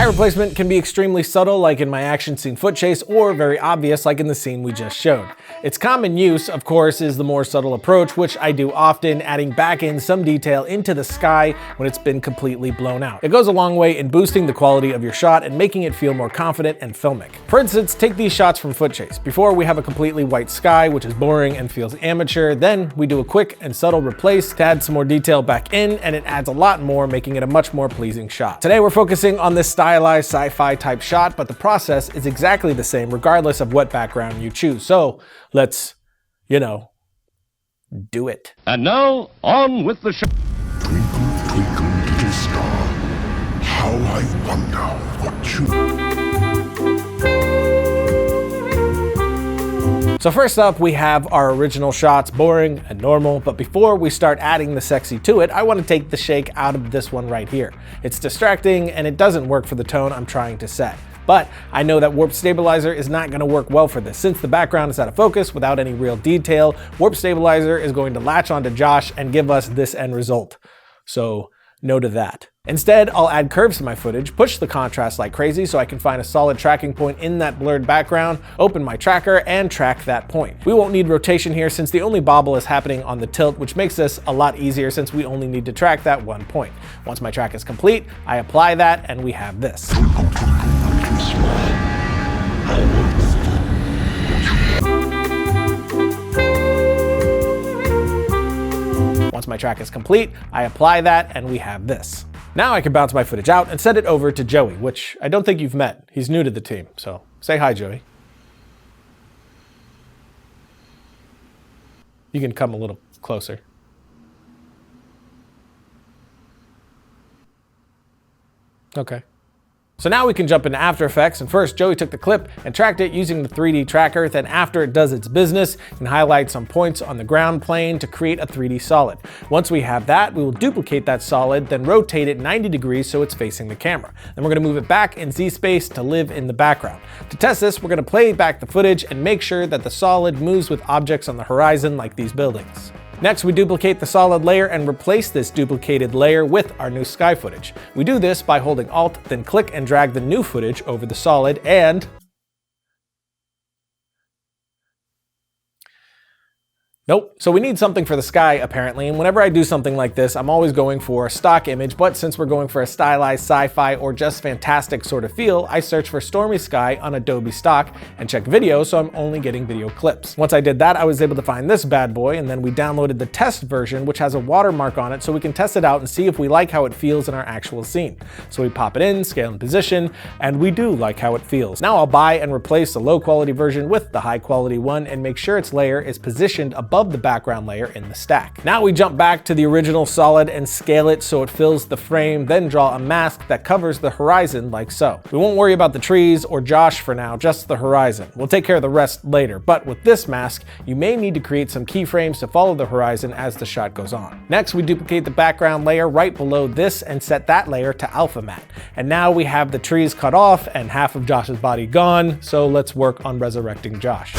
Sky replacement can be extremely subtle, like in my action scene foot chase, or very obvious, like in the scene we just showed. Its common use, of course, is the more subtle approach, which I do often, adding back in some detail into the sky when it's been completely blown out. It goes a long way in boosting the quality of your shot and making it feel more confident and filmic. For instance, take these shots from foot chase. Before, we have a completely white sky, which is boring and feels amateur. Then we do a quick and subtle replace to add some more detail back in, and it adds a lot more, making it a much more pleasing shot. Today, we're focusing on this stylized sci-fi type shot, but the process is exactly the same regardless of what background you choose. So let's, do it. And now, on with the show. Twinkle, twinkle, little star, how I wonder what you... So first up, we have our original shots, boring and normal, but before we start adding the sexy to it, I want to take the shake out of this one right here. It's distracting and it doesn't work for the tone I'm trying to set. But I know that warp stabilizer is not going to work well for this. Since the background is out of focus without any real detail, warp stabilizer is going to latch onto Josh and give us this end result. So no to that. Instead, I'll add curves to my footage, push the contrast like crazy so I can find a solid tracking point in that blurred background, open my tracker, and track that point. We won't need rotation here since the only bobble is happening on the tilt, which makes this a lot easier since we only need to track that one point. Once my track is complete, I apply that and we have this. Once my track is complete, I apply that and we have this. Now I can bounce my footage out and send it over to Joey, which I don't think you've met. He's new to the team, so say hi, Joey. You can come a little closer. Okay. So now we can jump into After Effects, and first Joey took the clip and tracked it using the 3D tracker. Then after it does its business, you can highlight some points on the ground plane to create a 3D solid. Once we have that, we will duplicate that solid, then rotate it 90 degrees so it's facing the camera. Then we're gonna move it back in Z space to live in the background. To test this, we're gonna play back the footage and make sure that the solid moves with objects on the horizon like these buildings. Next, we duplicate the solid layer and replace this duplicated layer with our new sky footage. We do this by holding Alt, then click and drag the new footage over the solid and... Nope. So we need something for the sky apparently, and whenever I do something like this, I'm always going for a stock image, but since we're going for a stylized sci-fi or just fantastic sort of feel, I search for stormy sky on Adobe stock and check video, so I'm only getting video clips. Once I did that, I was able to find this bad boy, and then we downloaded the test version, which has a watermark on it, so we can test it out and see if we like how it feels in our actual scene. So we pop it in, scale and position, and we do like how it feels. Now I'll buy and replace the low quality version with the high quality one and make sure its layer is positioned above the background layer in the stack. Now we jump back to the original solid and scale it so it fills the frame, then draw a mask that covers the horizon like so. We won't worry about the trees or Josh for now, just the horizon. We'll take care of the rest later, but with this mask, you may need to create some keyframes to follow the horizon as the shot goes on. Next, we duplicate the background layer right below this and set that layer to alpha matte. And now we have the trees cut off and half of Josh's body gone, so let's work on resurrecting Josh.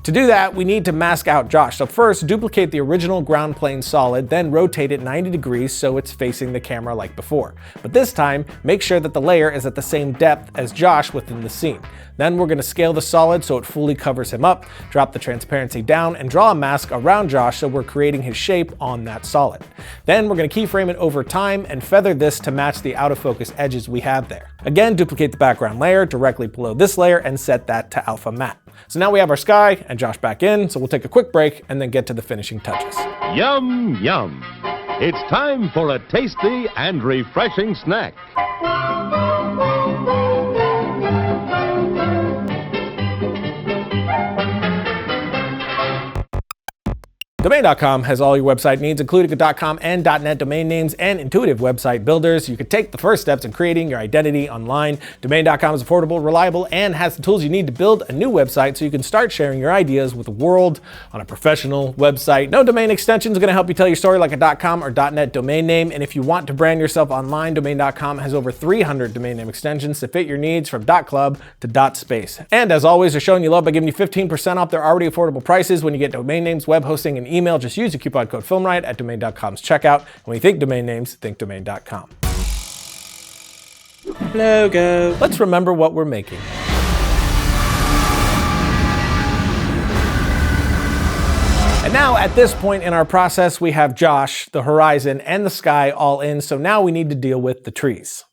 To do that, we need to mask out Josh. So first, duplicate the original ground plane solid, then rotate it 90 degrees so it's facing the camera like before. But this time, make sure that the layer is at the same depth as Josh within the scene. Then we're gonna scale the solid so it fully covers him up, drop the transparency down, and draw a mask around Josh so we're creating his shape on that solid. Then we're gonna keyframe it over time and feather this to match the out of focus edges we have there. Again, duplicate the background layer directly below this layer and set that to alpha matte. So now we have our sky and Josh back in, so we'll take a quick break and then get to the finishing touches. Yum, yum. It's time for a tasty and refreshing snack. Domain.com has all your website needs, including a .com and .net domain names and intuitive website builders. You can take the first steps in creating your identity online. Domain.com is affordable, reliable, and has the tools you need to build a new website so you can start sharing your ideas with the world on a professional website. No domain extension is going to help you tell your story like a .com or .net domain name, and if you want to brand yourself online, Domain.com has over 300 domain name extensions to fit your needs from .club to .space. And as always, they're showing you love by giving you 15% off their already affordable prices when you get domain names, web hosting, and email, just use the coupon code FilmRiot at domain.com's checkout. And when you think domain names, think domain.com. Logo. Let's remember what we're making. And now at this point in our process, we have Josh, the horizon, and the sky all in, so now we need to deal with the trees.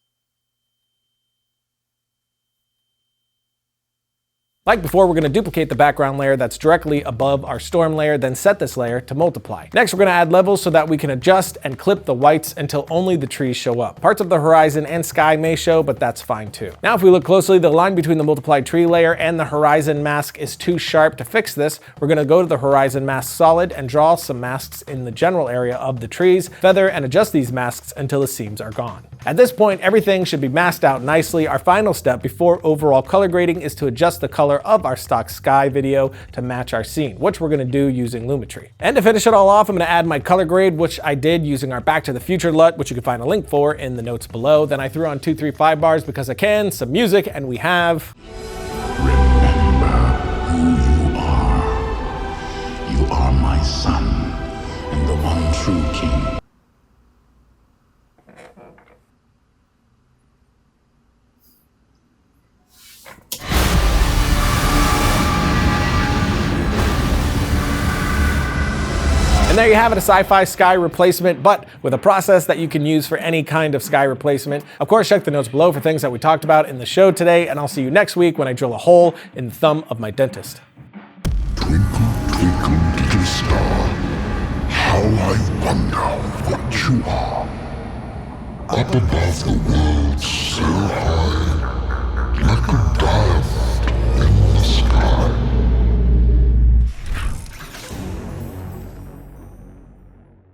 Like before, we're going to duplicate the background layer that's directly above our storm layer, then set this layer to multiply. Next, we're going to add levels so that we can adjust and clip the whites until only the trees show up. Parts of the horizon and sky may show, but that's fine too. Now, if we look closely, the line between the multiplied tree layer and the horizon mask is too sharp. To fix this, we're going to go to the horizon mask solid and draw some masks in the general area of the trees, feather and adjust these masks until the seams are gone. At this point, everything should be masked out nicely. Our final step before overall color grading is to adjust the color of our stock sky video to match our scene, which we're going to do using Lumetri. And to finish it all off, I'm going to add my color grade, which I did using our Back to the Future LUT, which you can find a link for in the notes below. Then I threw on 2, 3, 5 bars because I can, some music, and we have... Remember who you are. You are my son, and the one true king. And there you have it, a sci-fi sky replacement, but with a process that you can use for any kind of sky replacement. Of course, check the notes below for things that we talked about in the show today, and I'll see you next week when I drill a hole in the thumb of my dentist. Twinkle, twinkle, little star, how I wonder what you are. Up above the world's